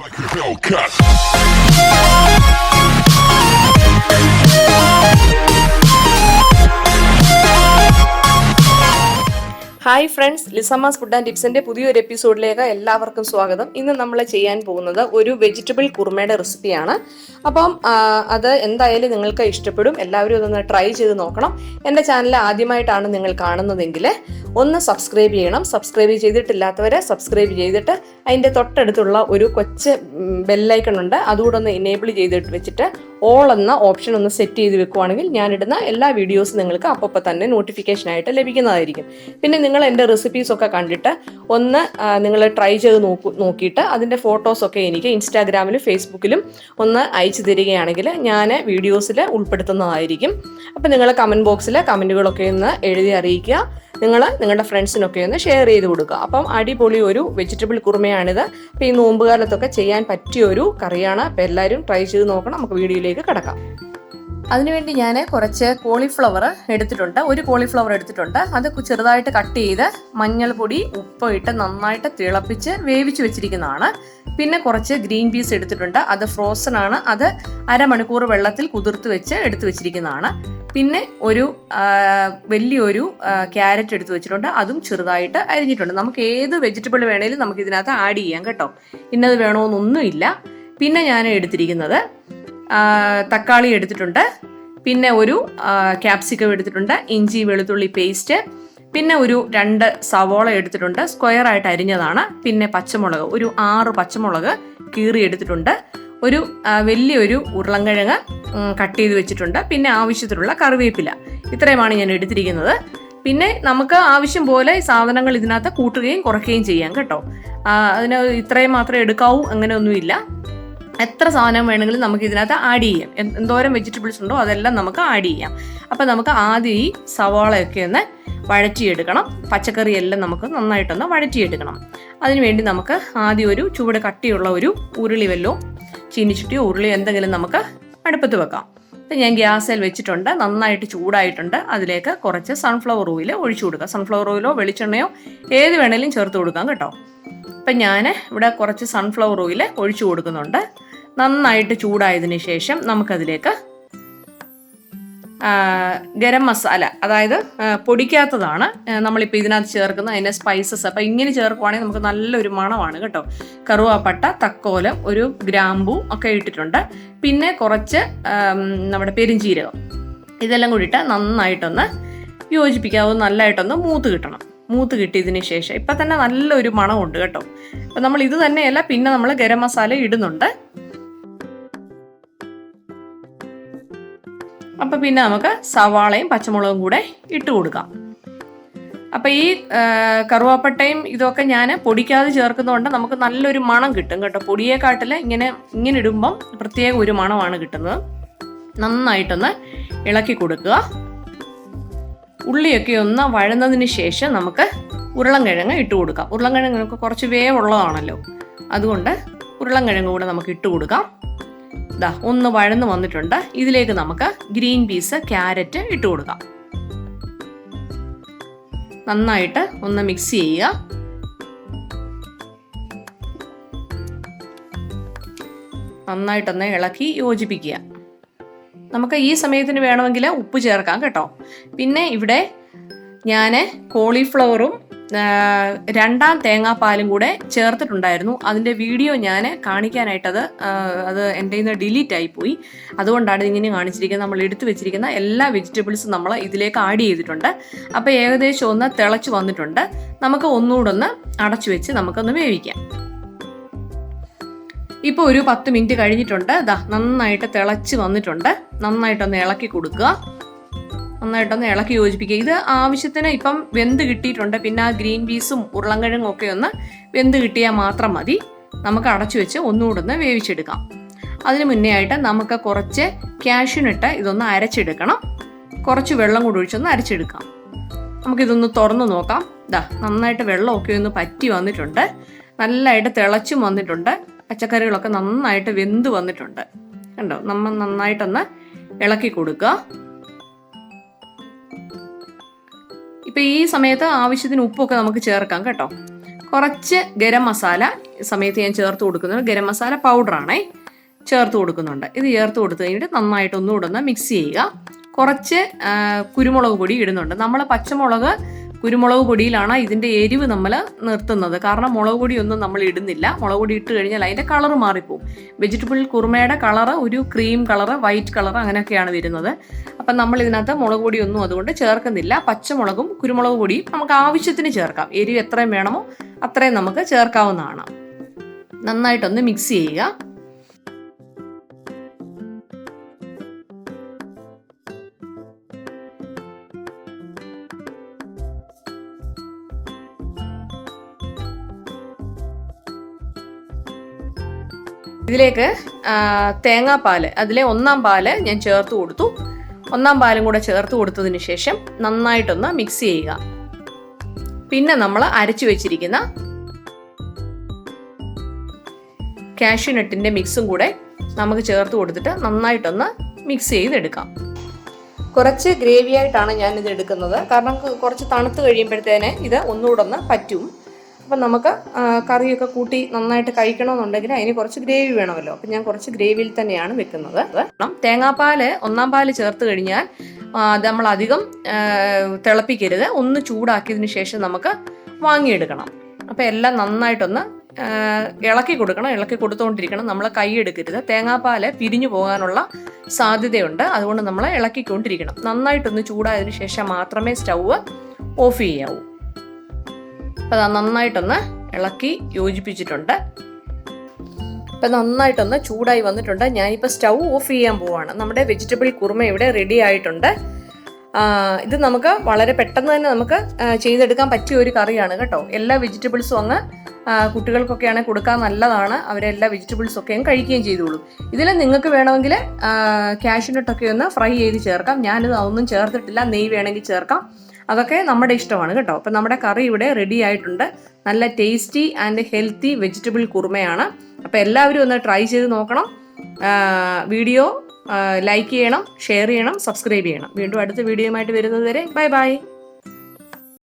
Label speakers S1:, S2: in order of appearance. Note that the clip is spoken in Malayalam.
S1: Like a Hellcat.
S2: Hi friends, Lisamma's food and ടിപ്സിൻ്റെ പുതിയൊരു എപ്പിസോഡിലേക്ക് എല്ലാവർക്കും സ്വാഗതം. ഇന്ന് നമ്മൾ ചെയ്യാൻ പോകുന്നത് ഒരു വെജിറ്റബിൾ കുറുമയുടെ റെസിപ്പിയാണ്. അപ്പം അത് എന്തായാലും നിങ്ങൾക്ക് ഇഷ്ടപ്പെടും. എല്ലാവരും ഇതൊന്ന് ട്രൈ ചെയ്ത് നോക്കണം. എൻ്റെ ചാനൽ ആദ്യമായിട്ടാണ് നിങ്ങൾ കാണുന്നതെങ്കിൽ ഒന്ന് സബ്സ്ക്രൈബ് ചെയ്യണം. സബ്സ്ക്രൈബ് ചെയ്തിട്ടില്ലാത്തവരെ സബ്സ്ക്രൈബ് ചെയ്തിട്ട് അതിൻ്റെ തൊട്ടടുത്തുള്ള ഒരു കൊച്ചു ബെല്ലൈക്കൺ ഉണ്ട്, അതുകൂടെ ഒന്ന് എനേബിൾ ചെയ്തിട്ട് വെച്ചിട്ട് ഓൾ എന്ന ഓപ്ഷൻ ഒന്ന് സെറ്റ് ചെയ്ത് വെക്കുവാണെങ്കിൽ ഞാനിടുന്ന എല്ലാ വീഡിയോസും നിങ്ങൾക്ക് അപ്പോൾ തന്നെ നോട്ടിഫിക്കേഷനായിട്ട് ലഭിക്കുന്നതായിരിക്കും. പിന്നെ നിങ്ങൾ എൻ്റെ റെസിപ്പീസൊക്കെ കണ്ടിട്ട് ഒന്ന് നിങ്ങൾ ട്രൈ ചെയ്ത് നോക്കിയിട്ട് അതിൻ്റെ ഫോട്ടോസൊക്കെ എനിക്ക് ഇൻസ്റ്റാഗ്രാമിലും ഫേസ്ബുക്കിലും ഒന്ന് അയച്ചു തരികയാണെങ്കിൽ ഞാൻ വീഡിയോസിൽ ഉൾപ്പെടുത്തുന്നതായിരിക്കും. അപ്പോൾ നിങ്ങൾ കമൻറ്റ് ബോക്സിൽ കമൻറ്റുകളൊക്കെ ഒന്ന് എഴുതി അറിയിക്കുക. നിങ്ങളുടെ ഫ്രണ്ട്സിനൊക്കെ ഒന്ന് ഷെയർ ചെയ്ത് കൊടുക്കുക. അപ്പം അടിപൊളി ഒരു വെജിറ്റബിൾ കുറുമയാണിത്. അപ്പോൾ ഈ നോമ്പുകാലത്തൊക്കെ ചെയ്യാൻ പറ്റിയ ഒരു കറിയാണ്. അപ്പോൾ എല്ലാവരും ട്രൈ ചെയ്ത് നോക്കണം. നമുക്ക് വീഡിയോയിലേക്ക് കിടക്കാം. അതിനുവേണ്ടി ഞാൻ കുറച്ച് കോളിഫ്ലവർ എടുത്തിട്ടുണ്ട്. ഒരു കോളിഫ്ലവർ എടുത്തിട്ടുണ്ട്. അത് ചെറുതായിട്ട് കട്ട് ചെയ്ത് മഞ്ഞൾപ്പൊടി ഉപ്പ് ഇട്ട് നന്നായിട്ട് തിളപ്പിച്ച് വേവിച്ച് വെച്ചിരിക്കുന്നതാണ്. പിന്നെ കുറച്ച് ഗ്രീൻ പീസ് എടുത്തിട്ടുണ്ട്. അത് ഫ്രോസൺ ആണ്. അത് അരമണിക്കൂർ വെള്ളത്തിൽ കുതിർത്ത് വെച്ച് എടുത്തു വെച്ചിരിക്കുന്നതാണ്. പിന്നെ ഒരു വലിയൊരു ക്യാരറ്റ് എടുത്ത് വെച്ചിട്ടുണ്ട്. അതും ചെറുതായിട്ട് അരിഞ്ഞിട്ടുണ്ട്. നമുക്ക് ഏത് വെജിറ്റബിൾ വേണേലും നമുക്ക് ഇതിനകത്ത് ആഡ് ചെയ്യാം കേട്ടോ. ഇന്നത് വേണമെന്നൊന്നുമില്ല. പിന്നെ ഞാൻ എടുത്തിരിക്കുന്നത് തക്കാളി എടുത്തിട്ടുണ്ട്. പിന്നെ ഒരു ക്യാപ്സിക്കം എടുത്തിട്ടുണ്ട്. ഇഞ്ചി വെളുത്തുള്ളി പേസ്റ്റ്. പിന്നെ ഒരു 2 സവോള എടുത്തിട്ടുണ്ട്, സ്ക്വയർ ആയിട്ട് അരിഞ്ഞതാണ്. പിന്നെ പച്ചമുളക് ഒരു 6 പച്ചമുളക് കീറി എടുത്തിട്ടുണ്ട്. ഒരു വലിയൊരു ഉരുളൻകിഴങ്ങ് കട്ട് ചെയ്ത് വെച്ചിട്ടുണ്ട്. പിന്നെ ആവശ്യത്തിനുള്ള കറിവേപ്പില. ഇത്രയുമാണ് ഞാൻ എടുത്തിരിക്കുന്നത്. പിന്നെ നമുക്ക് ആവശ്യം പോലെ സാധനങ്ങൾ ഇതിനകത്ത് കൂട്ടുകയും കുറയ്ക്കുകയും ചെയ്യാം കേട്ടോ. അതിന് ഇത്രയും മാത്രമേ എടുക്കാവൂ അങ്ങനെയൊന്നുമില്ല. എത്ര സാധനം വേണമെങ്കിലും നമുക്ക് ഇതിനകത്ത് ആഡ് ചെയ്യാം. എന്തോരം വെജിറ്റബിൾസ് ഉണ്ടോ അതെല്ലാം നമുക്ക് ആഡ് ചെയ്യാം. അപ്പം നമുക്ക് ആദ്യം ഈ സവാളയൊക്കെ ഒന്ന് വഴറ്റിയെടുക്കണം. പച്ചക്കറി എല്ലാം നമുക്ക് നന്നായിട്ടൊന്ന് വഴറ്റിയെടുക്കണം. അതിനുവേണ്ടി നമുക്ക് ആദ്യം ഒരു ചുവട് കട്ടിയുള്ള ഒരു ഉരുളി വല്ലോ ചീനിച്ചുട്ടിയോ ഉരുളിയോ എന്തെങ്കിലും നമുക്ക് അടുപ്പത്ത് വെക്കാം. ഞാൻ ഗ്യാസിൽ വെച്ചിട്ടുണ്ട്. നന്നായിട്ട് ചൂടായിട്ടുണ്ട്. അതിലേക്ക് കുറച്ച് സൺഫ്ലവർ ഓയിൽ ഒഴിച്ചു കൊടുക്കുക. സൺഫ്ലവർ ഓയിലോ വെളിച്ചെണ്ണയോ ഏത് വേണേലും ചേർത്ത് കൊടുക്കാം കേട്ടോ. അപ്പം ഞാൻ ഇവിടെ കുറച്ച് സൺഫ്ലവർ ഓയിൽ ഒഴിച്ചു കൊടുക്കുന്നുണ്ട്. നന്നായിട്ട് ചൂടായതിനു ശേഷം നമുക്കതിലേക്ക് ഗരം മസാല, അതായത് പൊടിക്കാത്തതാണ് നമ്മളിപ്പോൾ ഇതിനകത്ത് ചേർക്കുന്നത്. അതിൻ്റെ സ്പൈസസ് അപ്പം ഇങ്ങനെ ചേർക്കുവാണെങ്കിൽ നമുക്ക് നല്ലൊരു മണമാണ് കേട്ടോ. കറുവാപ്പട്ട, തക്കോലം, ഒരു ഗ്രാമ്പൂ ഒക്കെ ഇട്ടിട്ടുണ്ട്. പിന്നെ കുറച്ച് നമ്മുടെ പെരുംജീരകം, ഇതെല്ലാം കൂടിയിട്ട് നന്നായിട്ടൊന്ന് യോജിപ്പിക്കാവൂ. നല്ലതായിട്ടൊന്ന് മൂത്ത് കിട്ടണം. മൂത്ത് കിട്ടിയതിന് ശേഷം ഇപ്പം തന്നെ നല്ലൊരു മണമുണ്ട് കേട്ടോ. അപ്പം നമ്മൾ ഇത് തന്നെയല്ല, പിന്നെ നമ്മൾ ഗരം മസാല ഇടുന്നുണ്ട്. അപ്പം പിന്നെ നമുക്ക് സവാളയും പച്ചമുളകും കൂടെ ഇട്ട് കൊടുക്കാം. അപ്പം ഈ കറുവാപ്പട്ടയും ഇതൊക്കെ ഞാൻ പൊടിക്കാതെ ചേർക്കുന്നതുകൊണ്ട് നമുക്ക് നല്ലൊരു മണം കിട്ടും കേട്ടോ. പൊടിയെക്കാട്ടിൽ ഇങ്ങനെ ഇടുമ്പം പ്രത്യേക ഒരു മണമാണ് കിട്ടുന്നത്. നന്നായിട്ടൊന്ന് ഇളക്കി കൊടുക്കുക. ഉള്ളിയൊക്കെ ഒന്ന് വഴന്നതിന് ശേഷം നമുക്ക് ഉരുളൻകിഴങ്ങ് ഇട്ട് കൊടുക്കാം. ഉരുളൻകിഴങ്ങൊക്കെ കുറച്ച് വേവുള്ളതാണല്ലോ, അതുകൊണ്ട് ഉരുളൻകിഴങ്ങ് കൂടെ നമുക്ക് ഇട്ട് കൊടുക്കാം. ഇതാ ഒന്ന് വഴന്ന് വന്നിട്ടുണ്ട്. ഇതിലേക്ക് നമുക്ക് ഗ്രീൻ പീസ്, ക്യാരറ്റ് ഇട്ട് കൊടുക്കാം. നന്നായിട്ട് ഒന്ന് മിക്സ് ചെയ്യുക. നന്നായിട്ടൊന്ന് ഇളക്കി യോജിപ്പിക്കുക. നമുക്ക് ഈ സമയത്തിന് വേണമെങ്കിൽ ഉപ്പ് ചേർക്കാം കേട്ടോ. പിന്നെ ഇവിടെ ഞാൻ കോളിഫ്ലവറും 2 തേങ്ങാപ്പാലും കൂടെ ചേർത്തിട്ടുണ്ടായിരുന്നു. അതിൻ്റെ വീഡിയോ ഞാൻ കാണിക്കാനായിട്ടത് എൻ്റെ നിന്ന് ഡിലീറ്റ് ആയിപ്പോയി. അതുകൊണ്ടാണ് ഇങ്ങനെ കാണിച്ചിരിക്കുന്നത്. നമ്മൾ എടുത്തു വെച്ചിരിക്കുന്ന എല്ലാ വെജിറ്റബിൾസും നമ്മൾ ഇതിലേക്ക് ആഡ് ചെയ്തിട്ടുണ്ട്. അപ്പോൾ ഏകദേശം ഒന്ന് തിളച്ച് വന്നിട്ടുണ്ട്. നമുക്ക് ഒന്നുകൂടെ ഒന്ന് അടച്ചു വെച്ച് നമുക്കൊന്ന് വേവിക്കാം. ഇപ്പോൾ ഒരു 10 മിനിറ്റ് കഴിഞ്ഞിട്ടുണ്ട്. നന്നായിട്ട് തിളച്ച് വന്നിട്ടുണ്ട്. നന്നായിട്ടൊന്ന് ഇളക്കി കൊടുക്കുക. നന്നായിട്ടൊന്ന് ഇളക്കി യോജിപ്പിക്കുക. ഇത് ആവശ്യത്തിന് ഇപ്പം വെന്ത് കിട്ടിയിട്ടുണ്ട്. പിന്നെ ആ ഗ്രീൻ പീസും ഉരുളൻകിഴങ്ങും ഒക്കെ ഒന്ന് വെന്ത് കിട്ടിയാൽ മാത്രം മതി. നമുക്ക് അടച്ചു വെച്ച് ഒന്നുകൂടെ ഒന്ന് വേവിച്ചെടുക്കാം. അതിന് മുന്നേ ആയിട്ട് നമുക്ക് കുറച്ച് കാഷ്യൂനിട്ട് ഇതൊന്ന് അരച്ചെടുക്കണം. കുറച്ച് വെള്ളം കൂടി ഒഴിച്ചൊന്ന് അരച്ചെടുക്കാം. നമുക്കിതൊന്ന് തുറന്ന് നോക്കാം. നന്നായിട്ട് വെള്ളമൊക്കെ ഒന്ന് പറ്റി വന്നിട്ടുണ്ട്. നല്ലതായിട്ട് തിളച്ചും വന്നിട്ടുണ്ട്. പച്ചക്കറികളൊക്കെ നന്നായിട്ട് വെന്ത് വന്നിട്ടുണ്ട് കണ്ടോ. നമ്മൾ നന്നായിട്ടൊന്ന് ഇളക്കി കൊടുക്കുക. ഇപ്പം ഈ സമയത്ത് ആവശ്യത്തിന് ഉപ്പൊക്കെ നമുക്ക് ചേർക്കാം കേട്ടോ. കുറച്ച് ഗരം മസാല സമയത്ത് ഞാൻ ചേർത്ത് കൊടുക്കുന്നത് ഗരം മസാല പൗഡറാണേ ചേർത്ത് കൊടുക്കുന്നുണ്ട്. ഇത് ചേർത്ത് കൊടുത്തു കഴിഞ്ഞിട്ട് നന്നായിട്ട് ഒന്നുകൂടെ ഒന്ന് മിക്സ് ചെയ്യുക. കുറച്ച് കുരുമുളക് പൊടി ഇടുന്നുണ്ട്. നമ്മൾ പച്ചമുളക് കുരുമുളക് പൊടിയിലാണ് ഇതിൻ്റെ എരിവ് നമ്മൾ നിർത്തുന്നത്. കാരണം മുളക് പൊടിയൊന്നും നമ്മൾ ഇടുന്നില്ല. മുളക് പൊടി ഇട്ട് കഴിഞ്ഞാൽ അതിൻ്റെ കളറ് മാറിപ്പോവും. വെജിറ്റബിൾ കുറുമയുടെ കളറ് ഒരു ക്രീം കളറ്, വൈറ്റ് കളറ് അങ്ങനെയൊക്കെയാണ് വരുന്നത്. അപ്പം നമ്മൾ ഇതിനകത്ത് മുളക് പൊടിയൊന്നും അതുകൊണ്ട് ചേർക്കുന്നില്ല. പച്ചമുളകും കുരുമുളക് പൊടിയും നമുക്ക് ആവശ്യത്തിന് ചേർക്കാം. എരിവ് എത്രയും വേണമോ അത്രയും നമുക്ക് ചേർക്കാവുന്നതാണ്. നന്നായിട്ടൊന്ന് മിക്സ് ചെയ്യുക. ഇതിലേക്ക് തേങ്ങാപ്പാൽ, അതിലെ 1-ാം പാല് ഞാൻ ചേർത്ത് കൊടുത്തു. 1-ാം പാലും കൂടെ ചേർത്ത് കൊടുത്തതിന് ശേഷം നന്നായിട്ടൊന്ന് മിക്സ് ചെയ്യുക. പിന്നെ നമ്മൾ അരച്ചു വെച്ചിരിക്കുന്ന കാഷ്യൂ നട്ടിൻ്റെ മിക്സും കൂടെ നമുക്ക് ചേർത്ത് കൊടുത്തിട്ട് നന്നായിട്ടൊന്ന് മിക്സ് ചെയ്തെടുക്കാം. കുറച്ച് ഗ്രേവി ആയിട്ടാണ് ഞാനിത് എടുക്കുന്നത്. കാരണം കുറച്ച് തണുത്ത് കഴിയുമ്പോഴത്തേന് ഇത് ഒന്നുകൂടെ ഒന്ന് പറ്റും. അപ്പം നമുക്ക് കറിയൊക്കെ കൂട്ടി നന്നായിട്ട് കഴിക്കണമെന്നുണ്ടെങ്കിൽ അതിന് കുറച്ച് ഗ്രേവി വേണമല്ലോ. അപ്പം ഞാൻ കുറച്ച് ഗ്രേവിയിൽ തന്നെയാണ് വെക്കുന്നത്. തേങ്ങാപ്പാൽ 1-ാം പാല് ചേർത്ത് കഴിഞ്ഞാൽ നമ്മൾ അധികം തിളപ്പിക്കരുത്. ഒന്ന് ചൂടാക്കിയതിന് ശേഷം നമുക്ക് വാങ്ങിയെടുക്കണം. അപ്പം എല്ലാം നന്നായിട്ടൊന്ന് ഇളക്കി കൊടുക്കണം. ഇളക്കി കൊടുത്തുകൊണ്ടിരിക്കണം. നമ്മൾ കൈ എടുക്കരുത്. തേങ്ങാപ്പാൽ പിരിഞ്ഞു പോകാനുള്ള സാധ്യതയുണ്ട്. അതുകൊണ്ട് നമ്മൾ ഇളക്കിക്കൊണ്ടിരിക്കണം. നന്നായിട്ടൊന്ന് ചൂടായതിനു ശേഷം മാത്രമേ സ്റ്റൗവ് ഓഫ് ചെയ്യാവൂ. അപ്പം അത് നന്നായിട്ടൊന്ന് ഇളക്കി യോജിപ്പിച്ചിട്ടുണ്ട്. ഇപ്പം നന്നായിട്ടൊന്ന് ചൂടായി വന്നിട്ടുണ്ട്. ഞാനിപ്പോൾ സ്റ്റൗ ഓഫ് ചെയ്യാൻ പോവാണ്. നമ്മുടെ വെജിറ്റബിൾ കുറുമ ഇവിടെ റെഡി ആയിട്ടുണ്ട്. ഇത് നമുക്ക് വളരെ പെട്ടെന്ന് തന്നെ നമുക്ക് ചെയ്തെടുക്കാൻ പറ്റിയ ഒരു കറിയാണ് കേട്ടോ. എല്ലാ വെജിറ്റബിൾസും അങ്ങ് കുട്ടികൾക്കൊക്കെയാണെങ്കിൽ കൊടുക്കാൻ നല്ലതാണ്. അവരെല്ലാ വെജിറ്റബിൾസൊക്കെയും കഴിക്കുകയും ചെയ്തോളും. ഇതിൽ നിങ്ങൾക്ക് വേണമെങ്കിൽ കാഷ്യൂ നട്ടൊക്കെ ഒന്ന് ഫ്രൈ ചെയ്ത് ചേർക്കാം. ഞാനിത് അതൊന്നും ചേർത്തിട്ടില്ല. നെയ്യ് വേണമെങ്കിൽ ചേർക്കാം. അതൊക്കെ നമ്മുടെ ഇഷ്ടമാണ് കേട്ടോ. അപ്പം നമ്മുടെ കറി ഇവിടെ റെഡി ആയിട്ടുണ്ട്. നല്ല ടേസ്റ്റി ആൻഡ് ഹെൽത്തി വെജിറ്റബിൾ കുറുമയാണ്. അപ്പോൾ എല്ലാവരും ഒന്ന് ട്രൈ ചെയ്ത് നോക്കണം. വീഡിയോ ലൈക്ക് ചെയ്യണം, ഷെയർ ചെയ്യണം, സബ്സ്ക്രൈബ് ചെയ്യണം. വീണ്ടും അടുത്ത വീഡിയോയുമായിട്ട് വരുന്നത് വരെ ബൈ ബൈ.